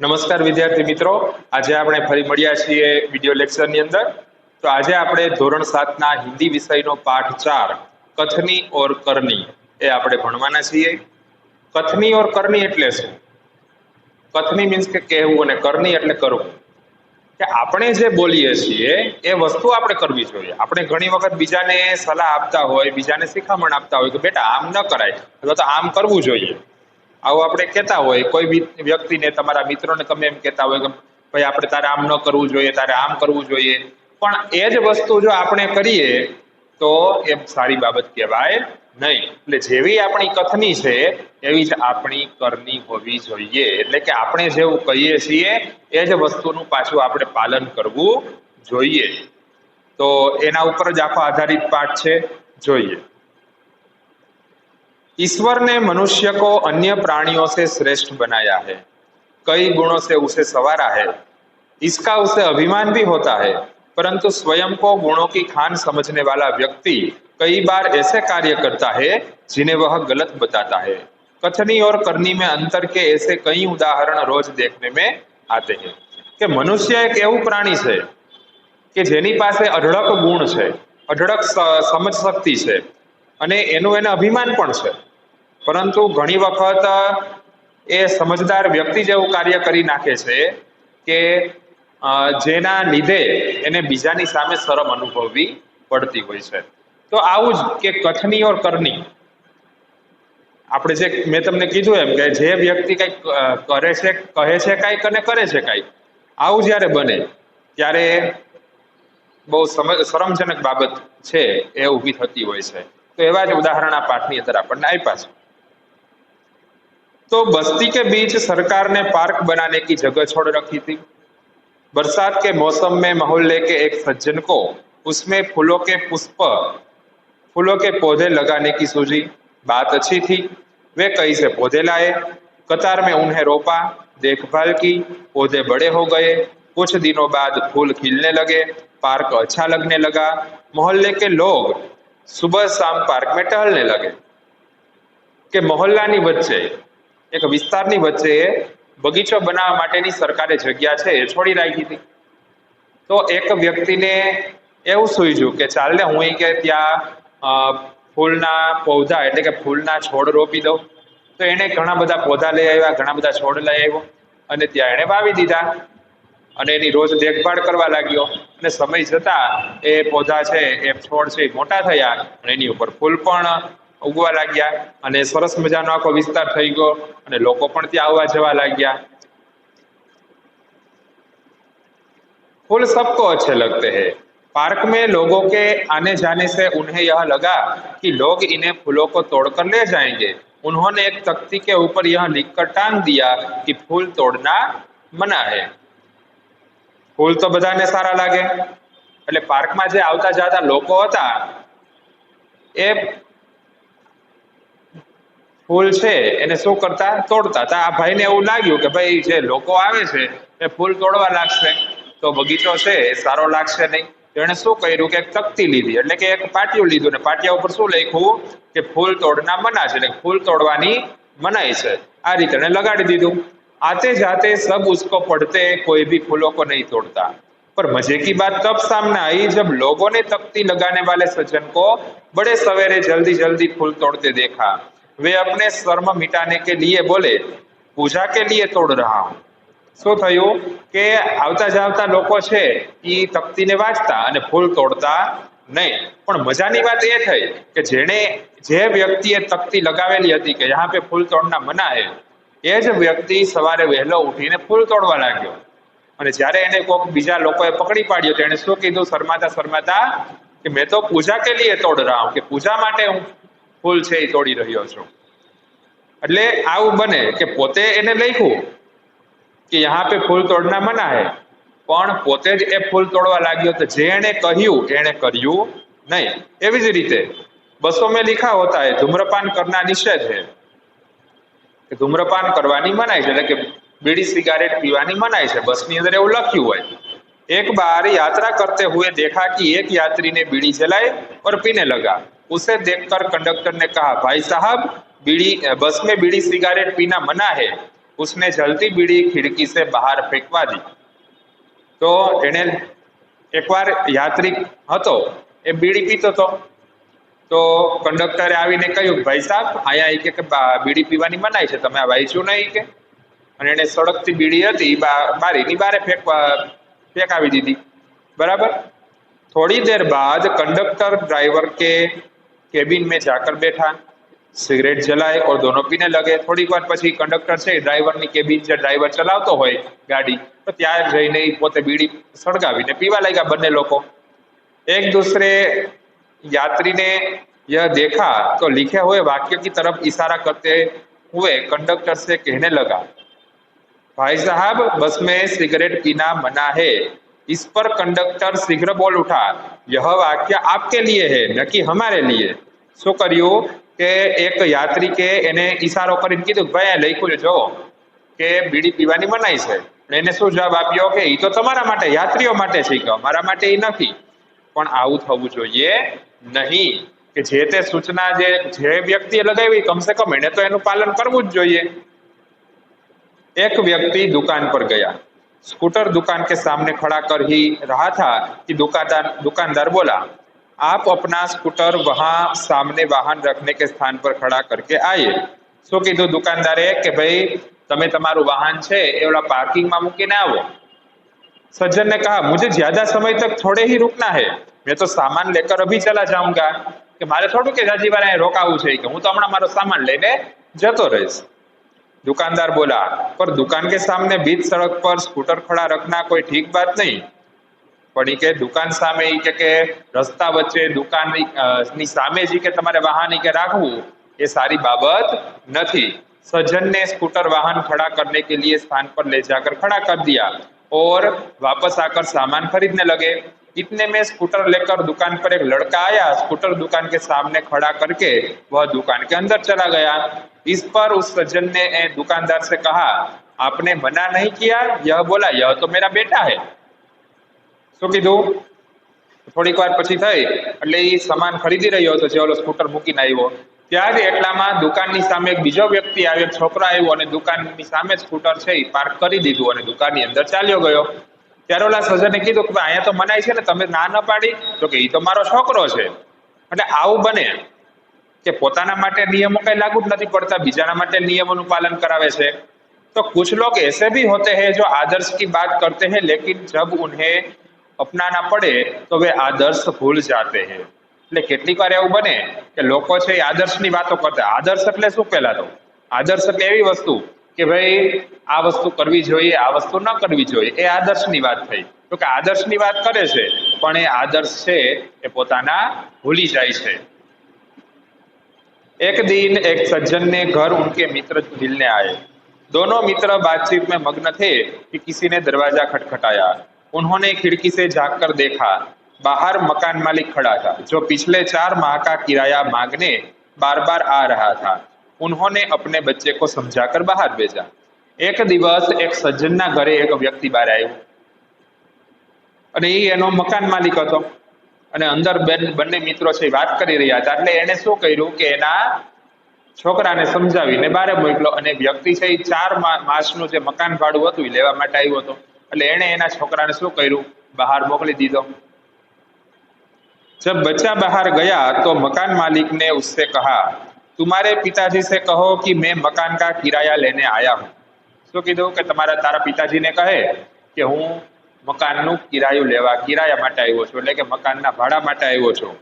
નમસ્કાર વિદ્યાર્થી મિત્રો, આજે આપણે ફરી મળ્યા છીએ વિડિયો લેક્ચરની અંદર। તો આજે આપણે ધોરણ 7 ના હિન્દી વિષયનો પાઠ 4 કથની ઓર કરની એ આપણે ભણવાના છીએ। કથની ઓર કરની એટલે શું? કથની મીન્સ કે કહેવું અને કરની એટલે કરવું, કે આપણે જે બોલીએ છીએ એ વસ્તુ આપણે કરવી જોઈએ। આપણે ઘણી વખત બીજાને સલાહ આપતા હોય, બીજાને શિખામણ આપતા હોય કે બેટા આમ ન કરાય અથવા તો આમ કરવું જોઈએ, આવું આપણે કહેતા હોય। કોઈ વ્યક્તિને, તમારા મિત્રોને તમે એમ કહેતા હોય કે ભાઈ આપણે તારે આમ ન કરવું જોઈએ, તારે આમ કરવું જોઈએ, પણ એ જ વસ્તુ જો આપણે કરીએ તો એ સારી બાબત કહેવાય નહીં। એટલે જેવી આપણી કથની છે એવી જ આપણી કરની હોવી જોઈએ। એટલે કે આપણે જેવું કહીએ છીએ એ જ વસ્તુનું પાછું આપણે પાલન કરવું જોઈએ। તો એના ઉપર જ આખો આધારિત પાઠ છે, જોઈએ। ईश्वर ने मनुष्य को अन्य प्राणियों से श्रेष्ठ बनाया है, कई गुणों से उसे संवारा है, इसका उसे अभिमान भी होता है, परंतु स्वयं को गुणों की खान समझने वाला व्यक्ति कई बार ऐसे कार्य करता है जिन्हें वह गलत बताता है। कथनी और करनी में अंतर के ऐसे कई उदाहरण रोज देखने में आते हैं। कि मनुष्य एक એવું પ્રાણી છે કે જેની પાસે અઢળક ગુણ છે, અઢળક સમજ શક્તિ છે અને એનું એને અભિમાન પણ છે, પરંતુ ઘણી વખત એ સમજદાર વ્યક્તિ જેવું કાર્ય કરી નાખે છે કે જેના લીધે એને બીજાની સામે શરમ અનુભવવી પડતી હોય છે। તો આવું જ કે કથની ઓર કરની, આપણે જે મેં તમને કીધું એમ કે જે વ્યક્તિ કંઈક કરે છે, કહે છે કંઈક અને કરે છે કંઈક, આવું જ્યારે બને ત્યારે બહુ શરમજનક બાબત છે એ ઊભી થતી હોય છે। તો એવા જ ઉદાહરણ આ પાઠની અંદર આપણને આપ્યા છે। तो बस्ती के बीच सरकार ने पार्क बनाने की जगह छोड़ रखी थी। बरसात के मौसम में मोहल्ले के एक सज्जन को उसमें फूलों के पौधे लगाने की सूझी। बात अच्छी थी, वे कहीं से पौधे लाए, कतार में उन्हें रोपा, देखभाल की, पौधे बड़े हो गए, कुछ दिनों बाद फूल खिलने लगे, पार्क अच्छा लगने लगा, मोहल्ले के लोग सुबह शाम पार्क में टहलने लगे। કે મહોલ્લાની વચ્ચે, એક વિસ્તારની વચ્ચે બગીચો બનાવવા માટેની સરકારે જગ્યા છે એ છોડી રાખી હતી। તો એક વ્યક્તિને એવું સૂઝ્યું કે ચાલને હું કે ત્યાં ફૂલના પૌધા એટલે કે ફૂલના છોડ રોપી દઉં। તો એણે ઘણા બધા પૌધા લઈ આવ્યા, ઘણા બધા છોડ લઈ આવ્યો અને ત્યાં એણે વાવી દીધા અને એની રોજ દેખભાળ કરવા લાગ્યો અને સમય જતા એ પૌધા છે, એ છોડ છે મોટા થયા અને એની ઉપર ફૂલ પણ ઉગવા લાગ્યા અને સરસ મજાનો આખો વિસ્તાર થઈ ગયો અને લોકો પણ ત્યાં આવવા જવા લાગ્યા। फूल सबको अच्छे लगते हैं। पार्क में लोगों के आने जाने से उन्हें यह लगा कि लोग इन्हें फूलों को तोड़कर ले जाएंगे। उन्होंने एक तख्ती के ऊपर यह लिखकर टांग दिया कि फूल तोड़ना मना है। फूल तो બધાને સારા લાગે એટલે પાર્કમાં જે આવતા જતા લોકો હતા એ ફૂલ છે એને શું કરતા? તોડતા હતા। આ ભાઈને એવું લાગ્યું કે ભાઈ જે લોકો આવે છે એ ફૂલ તોડવા લાગશે તો બગીચો છે એ સારો લાગશે નહીં। તો એણે શું કર્યું કે એક તખ્તી લીધી, એટલે કે એક પાટિયું લીધું ને પાટિયા ઉપર શું લખ્યું કે ફૂલ તોડના મના છે, એટલે ફૂલ તોડવાની મનાઈ છે, આ રીતે એને લગાડી દીધું। आते जाते सब उसको पढ़ते, कोई भी फूलों को नहीं तोड़ता। पर मजे की बात तब सामने आई जब लोगों ने तख्ती लगाने वाले सज्जन को बड़े सवेरे जल्दी जल्दी फूल तोड़ते देखा। वे अपने शर्म मिटाने के लिए बोले, पूजा के लिए तोड़ रहा हूं। શું થયું કે આવતા જાવતા લોકો છે એ તખ્તીને વાંચતા અને ફૂલ તોડતા નહીં, પણ મજાની વાત એ થઈ કે જે વ્યક્તિએ તખ્તી લગાવેલી હતી કે यहाँ पे फूल तोड़ना मना है, એ જ વ્યક્તિ સવારે વહેલો ઉઠીને ફૂલ તોડવા લાગ્યો અને જ્યારે એને કોઈક બીજા લોકોએ પકડી પાડ્યો તો એને શું કીધું શરમાતા શરમાતા કે મેં તો પૂજા કે લીએ તોડ રહા હું, કે પૂજા માટે હું ફૂલ છે એ તોડી રહ્યો છું। એટલે આવું બને કે પોતે એને લખ્યું કે यहाँ पे फूल तोड़ना मना है, પણ પોતે જ એ ફૂલ તોડવા लाग्યો તો જે એને કહ્યું એને કર્યું નહીં। એવી જ રીતે બસોं में लिखा होता है धूम्रपान करना निषेध है, ધૂમ્રપાન કરવાની મનાઈ છે, એટલે કે બીડી સિગારેટ પીવાની મનાઈ છે, બસની અંદર એવું લખ્યું હોય। एक बार यात्रा करते हुए देखा कि एक यात्री ने बीड़ी जलाई और पीने लगा। उसे देखकर कंडक्टर ने कहा, भाई साहब बस में बीड़ी सिगारेट पीना मना है, उसने जलती बीड़ी खिड़की से बाहर फेंकवा दी। तो एने एक बार यात्री હતો એ બીડી પીતો હતો, તો કંડક્ટરે આવીને કહ્યું ભાઈ સાહેબ આયા કે બીડી પીવાની મનાઈ છે, તમે આ વાંચ્યું નહીં કે? અને એને સળગતી બીડી હતી બારીની બારે ફેંકાવી દીધી, બરાબર। थोड़ी देर बाद कंडक्टर ड्राइवर के केबिन में जाकर बैठा, सिगरेट जलाए और दोनों पीने लगे। थोड़ी बार पछी कंडक्टर से ड्राइवर ની કેબિન જે ડ્રાઈવર ચલાવતો હોય ગાડી, તો ત્યાં જઈને પોતે બીડી સળગાવીને પીવા લાગ્યા બંને લોકો। एक दूसरे यात्री ने यह देखा तो लिखे हुए वाक्य की तरफ इशारा करते हुए कंडक्टर से कहने लगा, भाई साहब बस में सिगरेट पीना मना है। इस पर कंडक्टर शीघ्र बोल उठा, यह वाक्य आपके लिए है न कि हमारे लिए। शू कर्યું કે એક યાત્રી કે એને ઈશારો કરીને કીધું ભાઈ આ લખ્યું જો કે બીડી પીવાની મનાઈ છે, એને શું જવાબ આપ્યો કે ઈ તો તમારા માટે, યાત્રીઓ માટે છે, કે અમારા માટે ઈ નથી। પણ આવું થવું જોઈએ નહીં, કે જે તે સૂચના જે વ્યક્તિએ લગાવી કમસે કમ એને તો એનું પાલન કરવું જ જોઈએ। एक व्यक्ति दुकान पर गया, स्कूटर दुकान के सामने खड़ा कर ही रहा था कि दुकानदार बोला, आप अपना स्कूटर वहां सामने वाहन रखने के स्थान पर खड़ा करके आइए। शू कीधुं दुकानदारे कि भाई तमे तमारुं वाहन छे एवला पार्किंग में मूकीने आवो। सज्जन ने कहा, मुझे ज्यादा समय तक थोड़े ही रुकना है, मैं तो सामान लेकर अभी चला जाऊंगा। कि मारे थोड़ું કે જાજી વાર રોકાવું છે, કે હું તો હમણાં મારો સામાન લઈને જતો રહીશ। दुकानदार बोला, पर दुकान के सामने बीच सड़क पर स्कूटर खड़ा रखना कोई ठीक बात नहीं। पण के दुकान सामे के रस्ता वच्चे दुकान नी सामे जी के तमारे वाहन के राखवू ये सारी बाबत नहीं। सज्जन ने स्कूटर वाहन खड़ा करने के लिए स्थान पर ले जाकर खड़ा कर दिया और वापस आकर सामान खरीदने लगे। इतने में स्कूटर लेकर दुकान पर एक लड़का आया, स्कूटर दुकान के सामने खड़ा करके वह दुकान के अंदर चला गया। इस पर उस सज्जन ने दुकानदार से कहा, आपने मना नहीं किया? यह बोला, यह तो मेरा बेटा है। शू कीधुं? थोड़ी वार पछी थई એટલે ઈ સામાન ખરીદી રહ્યો હતો, જે ઓલો સ્કૂટર મૂકીને આવ્યો, ત્યારે એટલામાં દુકાનની સામે એક બીજો વ્યક્તિ આવ્યો, છોકરો આવ્યો અને દુકાનની સામે સ્કૂટર છે ઈ પાર્ક કરી દીધું અને દુકાનની અંદર ચાલ્યો ગયો। ત્યારે ઓલા સજ્જને કીધું કે અહીંયા તો મનાઈ છે ને, તમે ના ન પાડી? તો કે ઈ તો મારો છોકરો છે। એટલે આવું બને કે પોતાના માટે નિયમો કઈ લાગુ જ નથી પડતા, બીજાના માટે નિયમોનું પાલન કરાવે છે। तो कुछ लोग ऐसे भी होते हैं जो आदर्श की बात करते हैं, लेकिन जब उन्हें अपनाना पड़े तो वे आदर्श भूल जाते हैं। એટલે કેટલીક વાર એવું બને કે લોકો છે એ આદર્શની વાતો કરતા। આદર્શ એટલે શું? પહેલા તો આદર્શ એટલે એવી વસ્તુ કે ભાઈ આ વસ્તુ કરવી જોઈએ, આ વસ્તુ ન કરવી જોઈએ, એ આદર્શની વાત થઈ। તો કે આદર્શની વાત કરે છે પણ એ આદર્શ છે એ પોતાના ભૂલી જાય છે। एक दिन एक सज्जन ने घर उनके मित्र मिलने आए। दोनों मित्र बातचीत में मग्न थे कि किसी ने दरवाजा खटखटाया। उन्होंने खिड़की से झांककर देखा, बाहर मकान मालिक खड़ा था, जो पिछले 4 माह का किराया मांगने बार बार आ रहा था। उन्होंने अपने बच्चे को समझाकर बाहर भेजा। एक दिवस एक सज्जनना घरे एक व्यक्ति बहार आव्यो અને એ એનો મકાન માલિક હતો અને અંદર બંને મિત્રો છે વાત કરી રહ્યા હતા। એટલે એને શું કર્યું કે એના છોકરાને સમજાવીને બહાર મોકલ્યો અને વ્યક્તિ છે એ 4 માસનું જે મકાન ભાડું હતું એ લેવા માટે આવ્યો હતો। એટલે એણે એના છોકરાને શું કર્યું? બહાર મોકલી દીધો। जब बच्चा बाहर गया तो मकान मालिक ने उससे कहा, तुम्हारे पिताजी से कहो कि मैं मकान का किराया लेने आया हूँ। શું કીધું કે તારા પિતાજીને કહે કે હું મકાનનું કિરાયું લેવા કિરાયા માટે આવ્યો છું, એટલે કે મકાનના ભાડા માટે આવ્યો છું।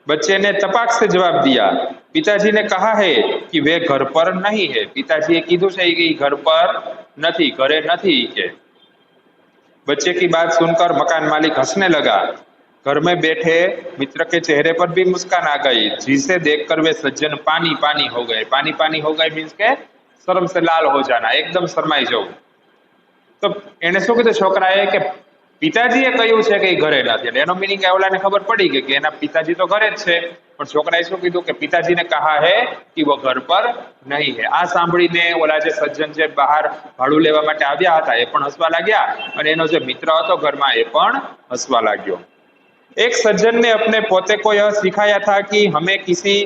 बच्चे ने तपाक से जवाब दिया, पिताजी ने कहा है कि वे घर पर नहीं है। पिताजीए कीधुं छे कि घर पर नहीं, घरे नहीं के। बच्चे की बात सुनकर मकान मालिक हंसने लगा। घर में बैठे मित्र के चेहरे पर भी मुस्कान आ गई, जिसे देखकर वे सज्जन पानी पानी हो गए। पानी पानी हो गए मीन्स के शर्म से लाल हो जाना, एकदम शर्माई जाऊं। तो एने शुं कीधुं छोकराए के पिताजीए कह्युं छे के घरे नथी, एनो मीनिंग ओलाने खबर पड़ी गई कि एना पिताजी तो घरे ज छे, पण छोकराए शुं कीधुं के पिताजीने कहा है कि वो घर पर नहीं है। आ सांभळीने ओला जे सज्जन जे बहार भाडું लेवा माटे आव्या हता ए पण हसवा लाग्या अने एनो जे मित्र हतो घरमां ए पण हसवा लाग्यो। एक सज्जन ने अपने पोते को यह सिखाया था कि हमें किसी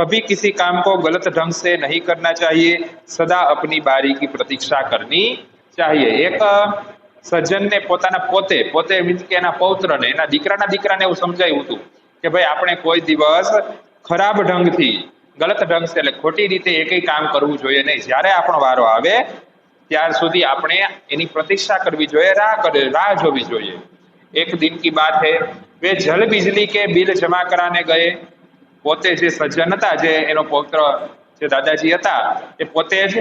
कभी किसी काम को गलत ढंग से नहीं करना चाहिए, सदा अपनी बारी की प्रतीक्षा करनी चाहिए। एक સજ્જન ને પોતાના પોતે પોતે મીન્સ કે એના પૌત્રને એના દીકરાને એવું સમજાવ્યું હતું કે ભાઈ આપણે કોઈ દિવસ ખરાબ ઢંગથી ગલત ઢંગ से એટલે ખોટી રીતે એકય કામ કરવું જોઈએ નહીં। જ્યારે આપણો વારો આવે ત્યાર સુધી આપણે એની પ્રતીક્ષા કરવી જોઈએ, રાહ જોવી જોઈએ। एक दिन की बात है, वे जल बिजली के बिल जमा कराने गए। પોતે જે સજ્જન હતા, જે એનો પૌત્ર જે દાદાજી હતા એ પોતે જ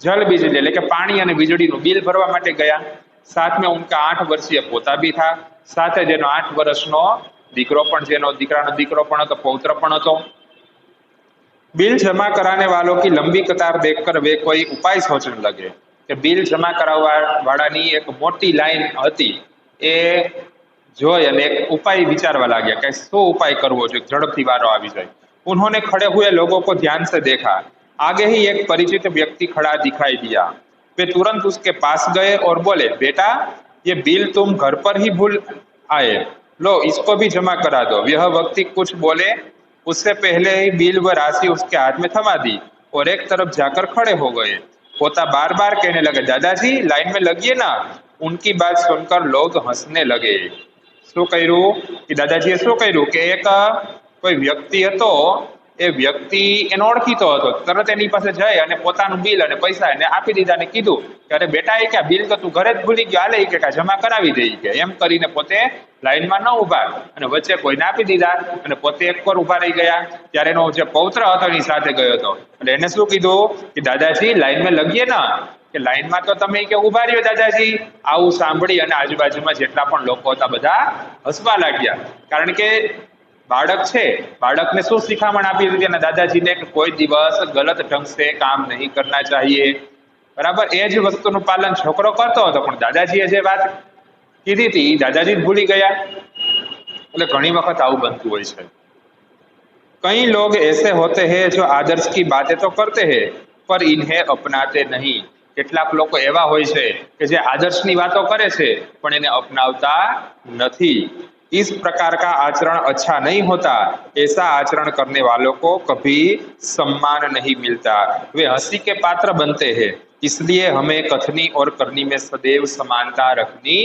જલ बिजली એટલે કે પાણી અને વીજળીનું બિલ ભરવા માટે ગયા। साथ में उनका 8 वर्षीय पोता भी था, साथ जेनो 8 वर्षनो दीकरो पण जेनो दीकरानो दीकरो पण हतो, पौत्र पण हतो। बिल जमा कराने वालों की लंबी कतार देखकर वे कोई उपाय सोचने लगे कि बिल जमा कराववा वाळानी एक मोटी लाइन हती ए जोई अने एक उपाय विचारवा लाग्या कि शो उपाय करवो जोईए झड़पथी वारो आवी जाए। उन्होंने खड़े हुए लोगों को ध्यान से देखा। आगे ही एक परिचित व्यक्ति खड़ा दिखाई दिया। वे तुरंत उसके पास गए और बोले, बेटा ये बिल तुम घर पर ही भूल आए, लो इसको भी जमा करा दो। यह व्यक्ति कुछ बोले उससे पहले ही बिल व राशि उसके हाथ में थमा दी और एक तरफ जाकर खड़े हो गए। पोता बार बार कहने लगे, दादाजी लाइन में लगिए ना। उनकी बात सुनकर लोग हंसने लगे। शू कर्यु कि दादाजीए शू कर्यु कि एक कोई व्यक्ति हतो, ए व्यक्ति एनो ओळखीतो हतो, तरत एनी पासे जई अने पोतानुं बिल अने पैसा एने आपी दीधा ने कीधुं कि अरे बेटा ए के बिल तो तू घरे ज भूली गयो, हाले ई के जमा करावी दे के एम करीने पोते लाइन में न उभा अने वच्चे कोईने आपी दीधा अने पोते एक पर उभा रही गया। त्यारे एनो जे पौत्र हतो एनी साथे गयो हतो એટલે એને શું કીધું કે દાદાજી લાઈન में લગીએ ना, કે લાઈન માં તો તમે કે ઉભા રહ્યો દાદાજી। આવું સાંભળી અને આજુબાજુમાં જેટલા પણ લોકો હતા બધા હસવા લાગ્યા, કારણ કે बाळक छे, बाळकने शू शिखामण आपी हती एना दादाजीने कि कोई दिवस गलत ढंग से काम नहीं करना चाहिए, बराबर। ए ज वस्तुनुं पालन छोकरो करतो हतो, पण दादाजीए जे वात कीधी हती दादाजी भूली गया। એટલે ઘણી વખત આવું બનતું હોય છે। कई लोग ऐसे होते हैं जो आदर्श की बातें तो करते हैं पर इन्हें अपनाते नहीं। કેટલાક લોકો એવા હોય છે કે જે આદર્શની વાતો કરે છે પણ એને અપનાવતા નથી। इस प्रकार का आचरण अच्छा नहीं होता। ऐसा आचरण करने वालों को कभी सम्मान नहीं मिलता, वे हंसी के पात्र बनते हैं। इसलिए हमें कथनी और करनी में सदैव समानता रखनी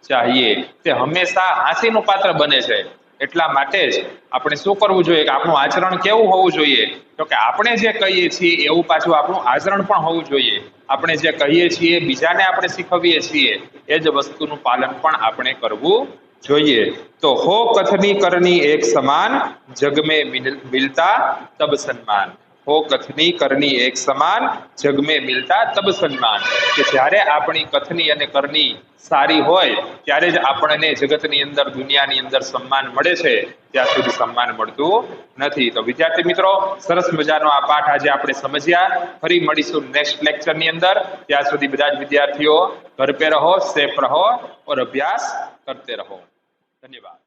चाहिए। ते हमेशा हास्यનું पात्र बने છે। એટલા માટે જ આપણે શું કરવું જોઈએ કે આપણું આચરણ કેવું હોવું જોઈએ, તો કે આપણે જે કહીએ છીએ એવું પાછું આપણું આચરણ પણ હોવું જોઈએ। આપણે જે કહીએ છીએ બીજાને આપણે શીખવીએ છીએ એ જ વસ્તુનું પાલન પણ આપણે કરવું જોઈએ। तो हो कथनी करनी एक समान, जग में मिलता तब सम्मान। हो कथनी करनी एक समान, जग में मिलता तब सम्मान। કે જ્યારે આપણી કથની અને કરણી સારી હોય ત્યારે જ આપણને જગતની અંદર દુનિયાની અંદર સન્માન મળે છે, ત્યાં સુધી સન્માન મળતું નથી। તો વિદ્યાર્થી મિત્રો, સરસ મજાનો આ પાઠ આજે આપણે સમજ્યા। ફરી મળીશું નેક્સ્ટ લેક્ચરની અંદર। ત્યાં સુધી બધા જ વિદ્યાર્થીઓ घर पे रहो, सेफ रहो और अभ्यास करते रहो। धन्यवाद।